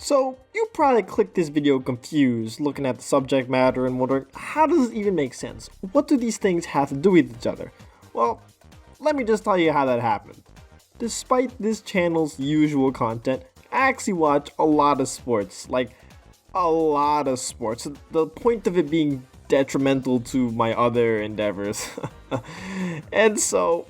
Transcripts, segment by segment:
So, you probably clicked this video confused, looking at the subject matter and wondering, how does it even make sense? What do these things have to do with each other? Well, let me just tell you how that happened. Despite this channel's usual content, I actually watch a lot of sports, like a lot of sports, to the point of it being detrimental to my other endeavors. And so,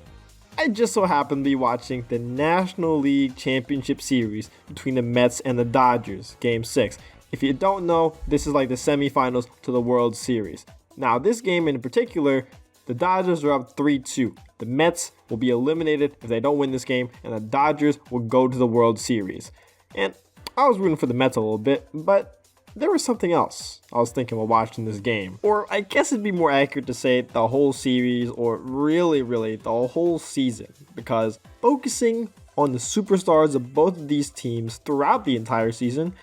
I just so happened to be watching the National League Championship Series between the Mets and the Dodgers, Game 6. If you don't know, this is like the semifinals to the World Series. Now, this game in particular, the Dodgers are up 3-2. The Mets will be eliminated if they don't win this game, and the Dodgers will go to the World Series. And I was rooting for the Mets a little bit, but there was something else I was thinking while watching this game. Or I guess it'd be more accurate to say the whole series, or really the whole season. Because focusing on the superstars of both of these teams throughout the entire season,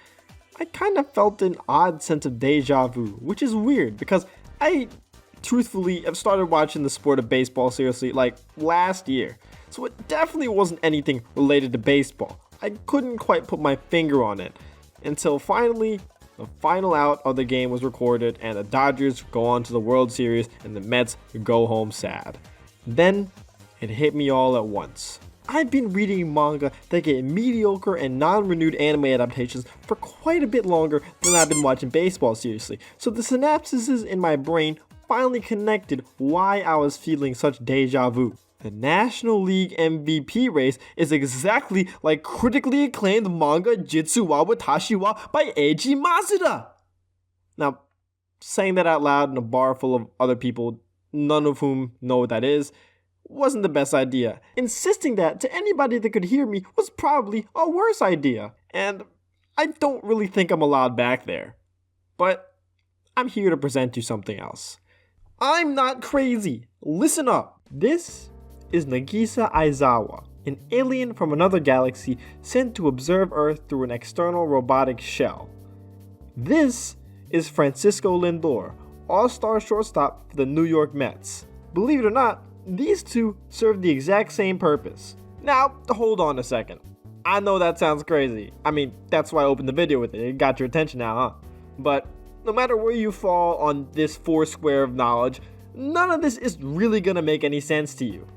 I kind of felt an odd sense of deja vu, which is weird because I truthfully have started watching the sport of baseball seriously like last year. So it definitely wasn't anything related to baseball. I couldn't quite put my finger on it until finally the final out of the game was recorded and the Dodgers go on to the World Series and the Mets go home sad. Then it hit me all at once. I've been reading manga that get mediocre and non-renewed anime adaptations for quite a bit longer than I've been watching baseball seriously. So the synapses in my brain finally connected why I was feeling such deja vu. The National League MVP race is exactly like critically acclaimed manga Jitsu wa Watashi wa by Eiji Masuda. Now, saying that out loud in a bar full of other people, none of whom know what that is, wasn't the best idea. Insisting that to anybody that could hear me was probably a worse idea. And I don't really think I'm allowed back there. But I'm here to present you something else. I'm not crazy. Listen up. This is Nagisa Aizawa, an alien from another galaxy sent to observe Earth through an external robotic shell. This is Francisco Lindor, all-star shortstop for the New York Mets. Believe it or not, these two serve the exact same purpose. Now, hold on a second. I know that sounds crazy. I mean, that's why I opened the video with it. It got your attention now, huh? But no matter where you fall on this foursquare of knowledge, none of this is really gonna make any sense to you.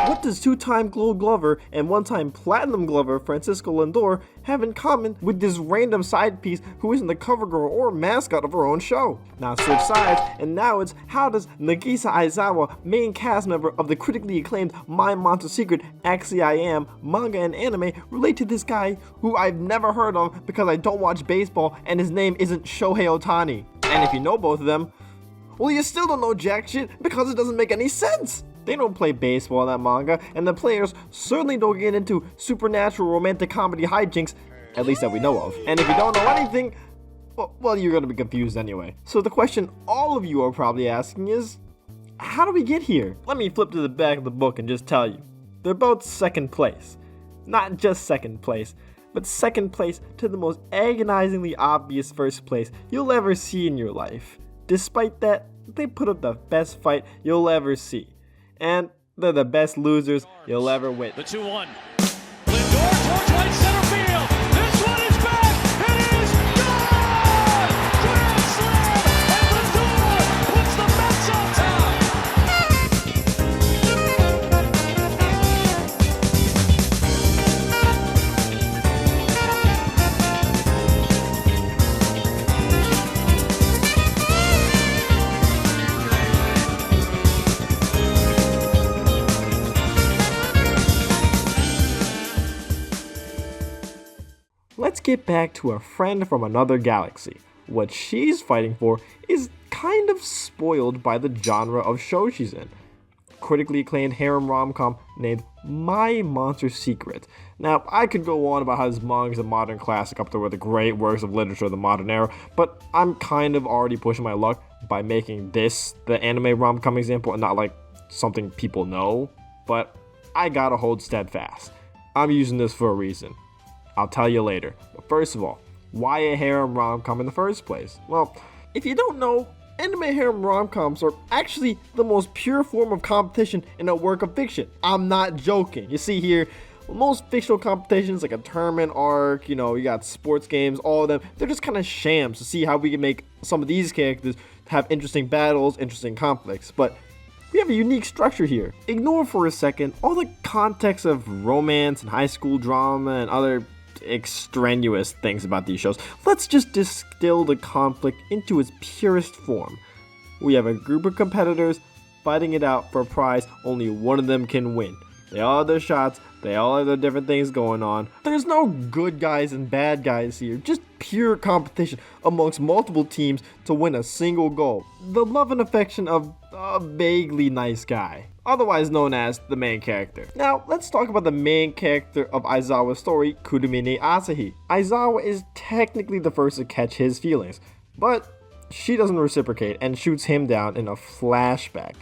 What does two-time Gold Glover and one-time Platinum Glover Francisco Lindor have in common with this random side piece who isn't the cover girl or mascot of her own show? Now switch sides, and now it's how does Nagisa Aizawa, main cast member of the critically acclaimed My Monster Secret Actually I Am manga and anime, relate to this guy who I've never heard of because I don't watch baseball and his name isn't Shohei Ohtani? And if you know both of them, well, you still don't know jack shit because it doesn't make any sense. They don't play baseball in that manga, and the players certainly don't get into supernatural romantic comedy hijinks, at least that we know of. And if you don't know anything, well, you're gonna be confused anyway. So the question all of you are probably asking is, how do we get here? Let me flip to the back of the book and just tell you. They're both second place. Not just second place, but second place to the most agonizingly obvious first place you'll ever see in your life. Despite that, they put up the best fight you'll ever see. And they're the best losers you'll ever witness. The 2-1. Lindor towards right center field. This one is back. It is gone. Grand slam. And Lindor puts the Mets on top. Let's get back to a friend from another galaxy. What she's fighting for is kind of spoiled by the genre of show she's in. Critically acclaimed harem rom-com named My Monster Secret. Now, I could go on about how this manga is a modern classic up there with the great works of literature of the modern era, but I'm kind of already pushing my luck by making this the anime rom-com example and not like something people know. But I gotta hold steadfast. I'm using this for a reason. I'll tell you later. But first of all, why a harem rom-com in the first place? Well, if you don't know, anime harem rom-coms are actually the most pure form of competition in a work of fiction. I'm not joking. You see here, Most fictional competitions, like a tournament arc, you got sports games, all of them, they're just kind of shams to see how we can make some of these characters have interesting battles, interesting conflicts. But we have a unique structure here. Ignore for a second all the context of romance and high school drama and other extraneous things about these shows. Let's just distill the conflict into its purest form. We have a group of competitors fighting it out for a prize only one of them can win. They all have their shots, they all have their different things going on. There's no good guys and bad guys here, just pure competition amongst multiple teams to win a single goal. The love and affection of a vaguely nice guy, otherwise known as the main character. Now, let's talk about the main character of Aizawa's story, Kurumine Asahi. Aizawa is technically the first to catch his feelings, but she doesn't reciprocate and shoots him down in a flashback.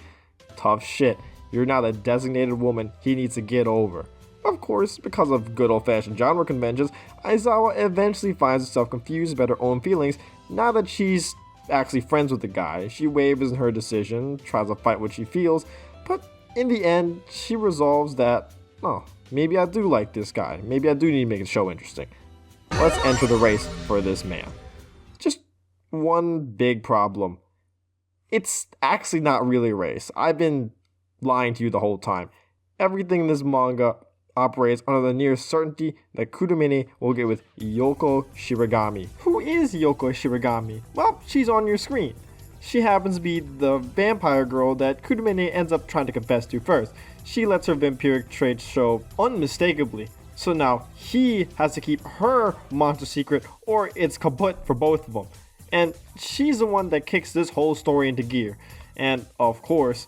Tough shit. You're now the designated woman he needs to get over. Of course, because of good old-fashioned genre conventions, Aizawa eventually finds herself confused about her own feelings now that she's actually friends with the guy. She wavers in her decision, tries to fight what she feels, but in the end, she resolves that, oh, maybe I do like this guy. Maybe I do need to make the show interesting. Let's enter the race for this man. Just one big problem. It's actually not really a race. I've been lying to you the whole time. Everything in this manga operates under the near certainty that Kurumine will get with Yoko Shiragami. Who is Yoko Shiragami? Well, she's on your screen. She happens to be the vampire girl that Kurumine ends up trying to confess to first. She lets her vampiric traits show unmistakably. So now he has to keep her monster secret or it's kaput for both of them. And she's the one that kicks this whole story into gear. And of course,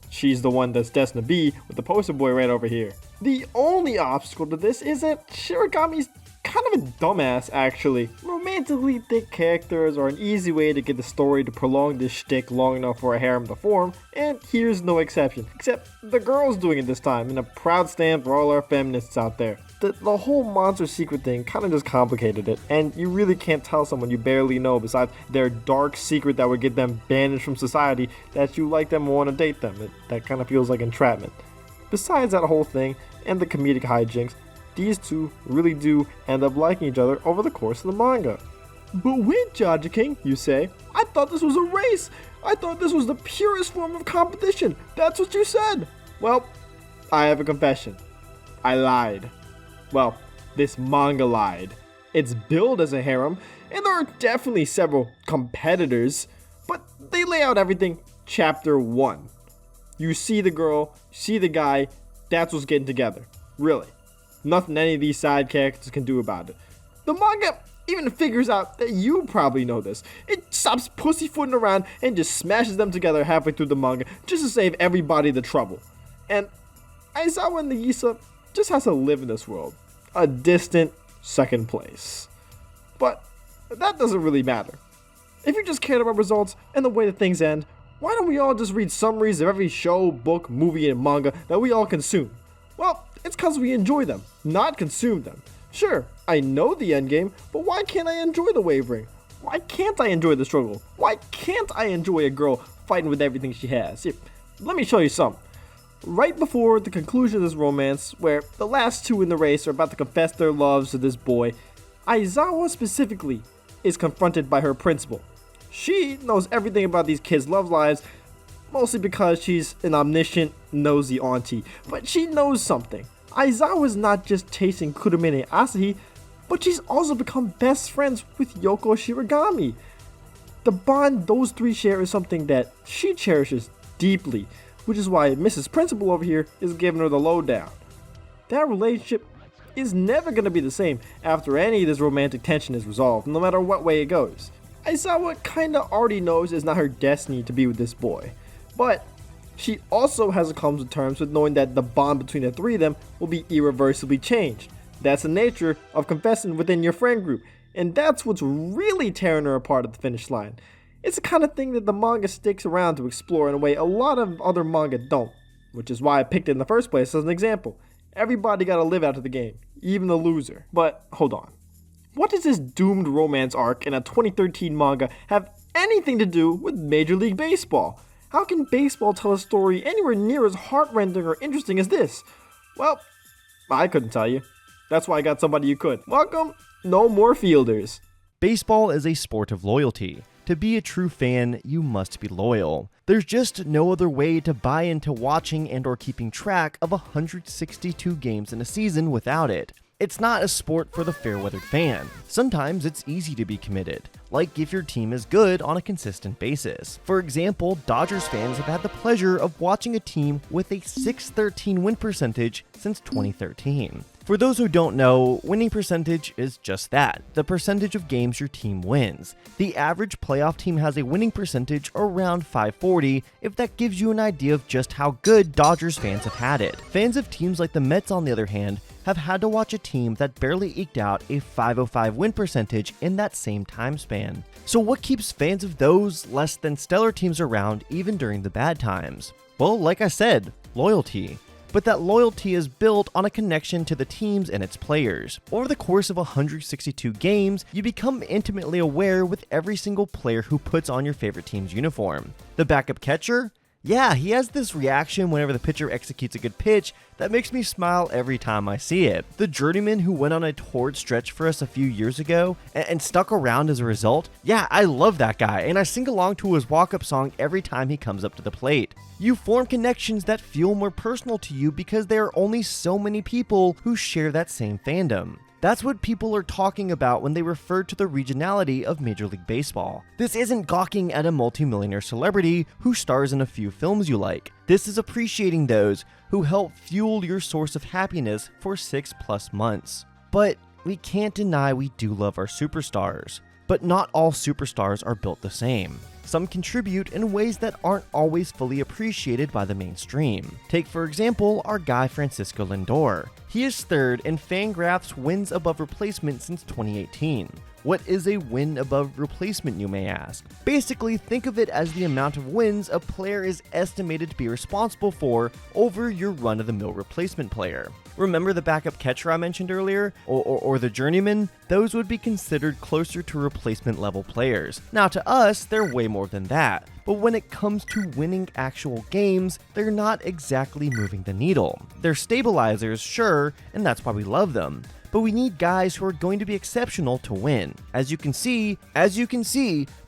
she's the one that's destined to be with the poster boy right over here. The only obstacle to this is that Shiragami's kind of a dumbass, actually. Romantically thick characters are an easy way to get the story to prolong this shtick long enough for a harem to form, and here's no exception. Except the girl's doing it this time, in a proud stand for all our feminists out there. The whole monster secret thing kind of just complicated it, and you really can't tell someone you barely know besides their dark secret that would get them banished from society that you like them and want to date them. That kind of feels like entrapment. Besides that whole thing and the comedic hijinks, these two really do end up liking each other over the course of the manga. But wait, Jaja King, you say. I thought this was a race. I thought this was the purest form of competition. That's what you said. Well, I have a confession. I lied. Well, this manga lied. It's billed as a harem, and there are definitely several competitors, but they lay out everything chapter 1. You see the girl, see the guy, that's what's getting together. Really. Nothing any of these side characters can do about it. The manga even figures out that you probably know this. It stops pussyfooting around and just smashes them together halfway through the manga just to save everybody the trouble. And Aizawa and Nagisa just has to live in this world. A distant second place. But that doesn't really matter. If you just cared about results and the way that things end, why don't we all just read summaries of every show, book, movie, and manga that we all consume? Well, it's because we enjoy them, not consume them. Sure, I know the endgame, but why can't I enjoy the wavering? Why can't I enjoy the struggle? Why can't I enjoy a girl fighting with everything she has? Here, let me show you some. Right before the conclusion of this romance, where the last two in the race are about to confess their loves to this boy, Aizawa specifically is confronted by her principal. She knows everything about these kids' love lives, mostly because she's an omniscient, nosy auntie, but she knows something. Aizawa's not just chasing Kurumine Asahi, but she's also become best friends with Yoko Shiragami. The bond those three share is something that she cherishes deeply, which is why Mrs. Principal over here is giving her the lowdown. That relationship is never going to be the same after any of this romantic tension is resolved, no matter what way it goes. Aizawa kinda already knows it's not her destiny to be with this boy, but she also has to come to terms with knowing that the bond between the three of them will be irreversibly changed. That's the nature of confessing within your friend group, and that's what's really tearing her apart at the finish line. It's the kind of thing that the manga sticks around to explore in a way a lot of other manga don't, which is why I picked it in the first place as an example. Everybody gotta live out of the game, even the loser. But hold on. What does this doomed romance arc in a 2013 manga have anything to do with Major League Baseball? How can baseball tell a story anywhere near as heartrending or interesting as this? Well, I couldn't tell you. That's why I got somebody who could. Welcome, no more fielders. Baseball is a sport of loyalty. To be a true fan, you must be loyal. There's just no other way to buy into watching and or keeping track of 162 games in a season without it. It's not a sport for the fair-weathered fan. Sometimes it's easy to be committed, like if your team is good on a consistent basis. For example, Dodgers fans have had the pleasure of watching a team with a .613 win percentage since 2013. For those who don't know, winning percentage is just that, the percentage of games your team wins. The average playoff team has a winning percentage around .540, if that gives you an idea of just how good Dodgers fans have had it. Fans of teams like the Mets, on the other hand, have had to watch a team that barely eked out a .505 win percentage in that same time span. So what keeps fans of those less than stellar teams around even during the bad times? Well, like I said, loyalty. But that loyalty is built on a connection to the teams and its players. Over the course of 162 games, you become intimately aware with every single player who puts on your favorite team's uniform. The backup catcher? Yeah, he has this reaction whenever the pitcher executes a good pitch that makes me smile every time I see it. The journeyman who went on a torrid stretch for us a few years ago and stuck around as a result, yeah, I love that guy, and I sing along to his walk-up song every time he comes up to the plate. You form connections that feel more personal to you because there are only so many people who share that same fandom. That's what people are talking about when they refer to the regionality of Major League Baseball. This isn't gawking at a multimillionaire celebrity who stars in a few films you like. This is appreciating those who help fuel your source of happiness for 6+ months. But we can't deny we do love our superstars. But not all superstars are built the same. Some contribute in ways that aren't always fully appreciated by the mainstream. Take, for example, our guy Francisco Lindor. He is third in Fangraphs wins above replacement since 2018. What is a win above replacement, you may ask? Basically, think of it as the amount of wins a player is estimated to be responsible for over your run-of-the-mill replacement player. Remember the backup catcher I mentioned earlier? Or the journeyman? Those would be considered closer to replacement level players. Now to us, they're way more than that. But when it comes to winning actual games, they're not exactly moving the needle. They're stabilizers, sure, and that's why we love them. But we need guys who are going to be exceptional to win. As you can see,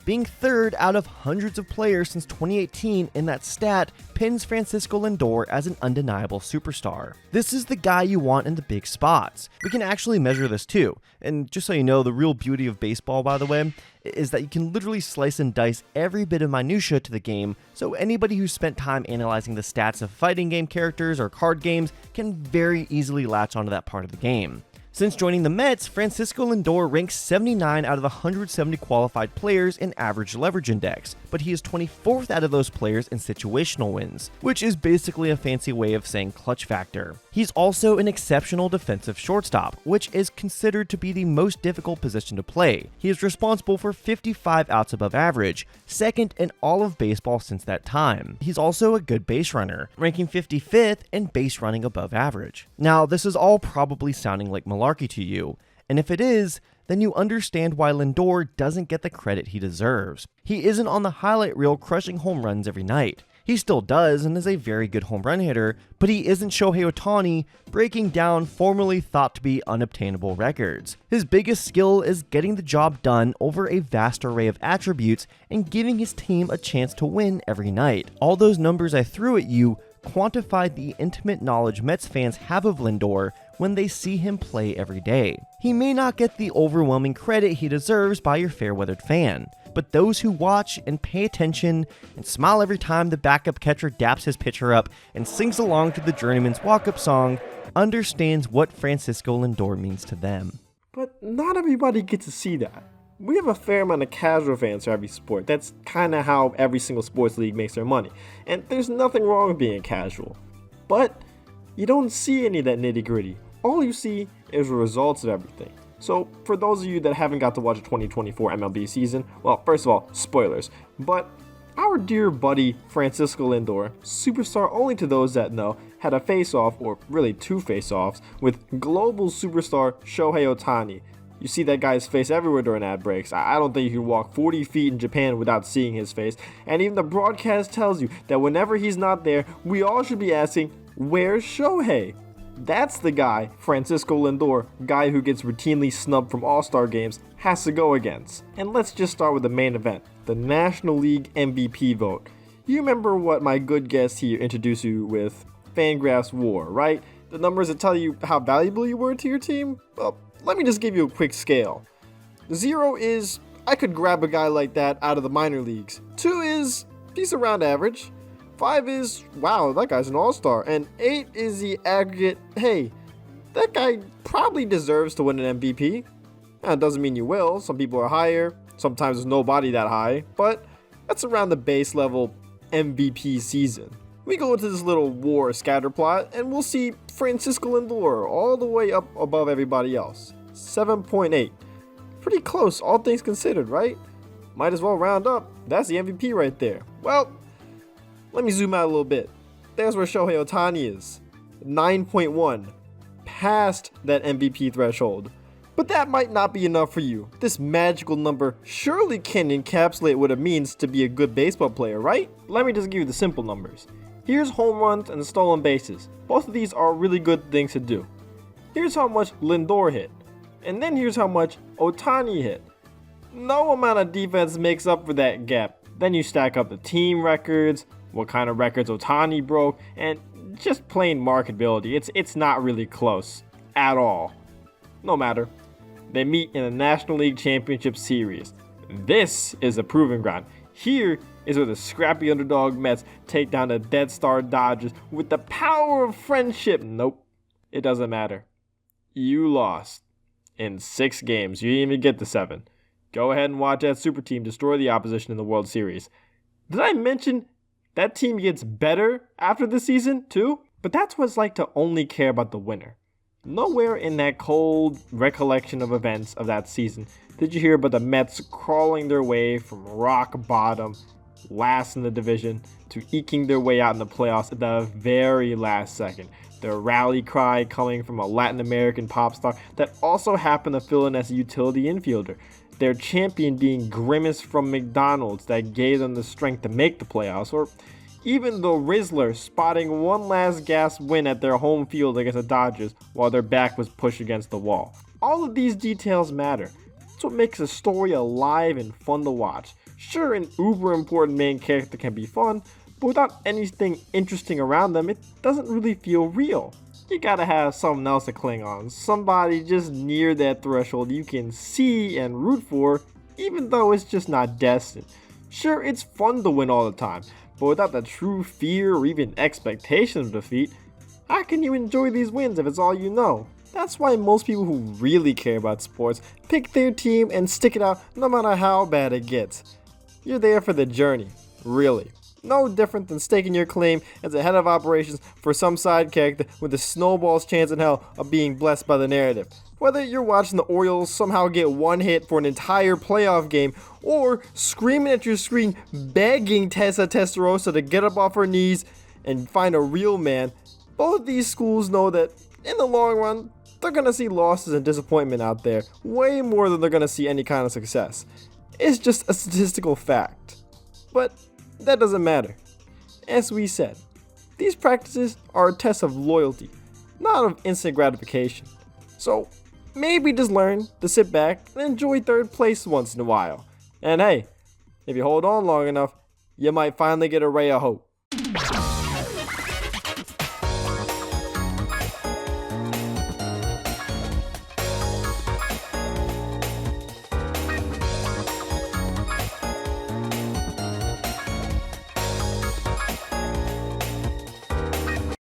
being third out of hundreds of players since 2018 in that stat pins Francisco Lindor as an undeniable superstar. This is the guy you want in the big spots. We can actually measure this too. And just so you know, the real beauty of baseball, by the way, is that you can literally slice and dice every bit of minutia to the game, so anybody who's spent time analyzing the stats of fighting game characters or card games can very easily latch onto that part of the game. Since joining the Mets, Francisco Lindor ranks 79 out of 170 qualified players in average leverage index, but he is 24th out of those players in situational wins, which is basically a fancy way of saying clutch factor. He's also an exceptional defensive shortstop, which is considered to be the most difficult position to play. He is responsible for 55 outs above average, second in all of baseball since that time. He's also a good base runner, ranking 55th in base running above average. Now, this is all probably sounding like malarkey to you, and if it is, then you understand why Lindor doesn't get the credit he deserves. He isn't on the highlight reel crushing home runs every night. He still does and is a very good home run hitter, but he isn't Shohei Ohtani breaking down formerly thought to be unobtainable records. His biggest skill is getting the job done over a vast array of attributes and giving his team a chance to win every night. All those numbers I threw at you quantify the intimate knowledge Mets fans have of Lindor when they see him play every day. He may not get the overwhelming credit he deserves by your fair-weathered fan, but those who watch and pay attention and smile every time the backup catcher daps his pitcher up and sings along to the journeyman's walk-up song understands what Francisco Lindor means to them. But not everybody gets to see that. We have a fair amount of casual fans for every sport. That's kind of how every single sports league makes their money. And there's nothing wrong with being casual. But you don't see any of that nitty gritty. All you see is the results of everything. So for those of you that haven't got to watch the 2024 MLB season, well, first of all, spoilers. But our dear buddy Francisco Lindor, superstar only to those that know, had a face-off, or really two face-offs, with global superstar Shohei Ohtani. You see that guy's face everywhere during ad breaks. I don't think you can walk 40 feet in Japan without seeing his face. And even the broadcast tells you that whenever he's not there, we all should be asking, where's Shohei? That's the guy Francisco Lindor, guy who gets routinely snubbed from All-Star games, has to go against. And let's just start with the main event, the National League MVP vote. You remember what my good guest here introduced you with, Fangraphs WAR, right? The numbers that tell you how valuable you were to your team? Well, let me just give you a quick scale. 0 is, I could grab a guy like that out of the minor leagues. 2 is, he's around average. 5 is, wow, that guy's an all-star. And 8 is the aggregate, hey, that guy probably deserves to win an MVP. Now, it doesn't mean you will. Some people are higher. Sometimes there's nobody that high. But that's around the base level MVP season. We go into this little WAR scatter plot, and we'll see Francisco Lindor all the way up above everybody else. 7.8. Pretty close, all things considered, right? Might as well round up. That's the MVP right there. Well, let me zoom out a little bit. There's where Shohei Ohtani is. 9.1. Past that MVP threshold. But that might not be enough for you. This magical number surely can encapsulate what it means to be a good baseball player, right? Let me just give you the simple numbers. Here's home runs and stolen bases. Both of these are really good things to do. Here's how much Lindor hit. And then here's how much Ohtani hit. No amount of defense makes up for that gap. Then you stack up the team records, what kind of records Ohtani broke, and just plain marketability. It's not really close at all. No matter. They meet in the National League Championship Series. This is a proving ground. Here is where the scrappy underdog Mets take down the Dead Star Dodgers with the power of friendship. Nope, it doesn't matter. You lost in 6 games. You didn't even get to 7. Go ahead and watch that super team destroy the opposition in the World Series. Did I mention that team gets better after the season too? But that's what it's like to only care about the winner. Nowhere in that cold recollection of events of that season did you hear about the Mets crawling their way from rock bottom, last in the division, to eking their way out in the playoffs at the very last second. Their rally cry coming from a Latin American pop star that also happened to fill in as a utility infielder. Their champion being Grimace from McDonald's that gave them the strength to make the playoffs, or even the Rizzler spotting one last gasp win at their home field against the Dodgers while their back was pushed against the wall. All of these details matter. That's what makes a story alive and fun to watch. Sure, an uber important main character can be fun, but without anything interesting around them, it doesn't really feel real. You gotta have something else to cling on, somebody just near that threshold you can see and root for, even though it's just not destined. Sure, it's fun to win all the time, but without the true fear or even expectation of defeat, how can you enjoy these wins if it's all you know? That's why most people who really care about sports pick their team and stick it out no matter how bad it gets. You're there for the journey, really. No different than staking your claim as a head of operations for some side character with a snowball's chance in hell of being blessed by the narrative. Whether you're watching the Orioles somehow get one hit for an entire playoff game, or screaming at your screen begging Tessa Testarossa to get up off her knees and find a real man, both these schools know that in the long run, they're going to see losses and disappointment out there way more than they're going to see any kind of success. It's just a statistical fact. But that doesn't matter. As we said, these practices are a test of loyalty, not of instant gratification. So maybe just learn to sit back and enjoy third place once in a while. And hey, if you hold on long enough, you might finally get a ray of hope.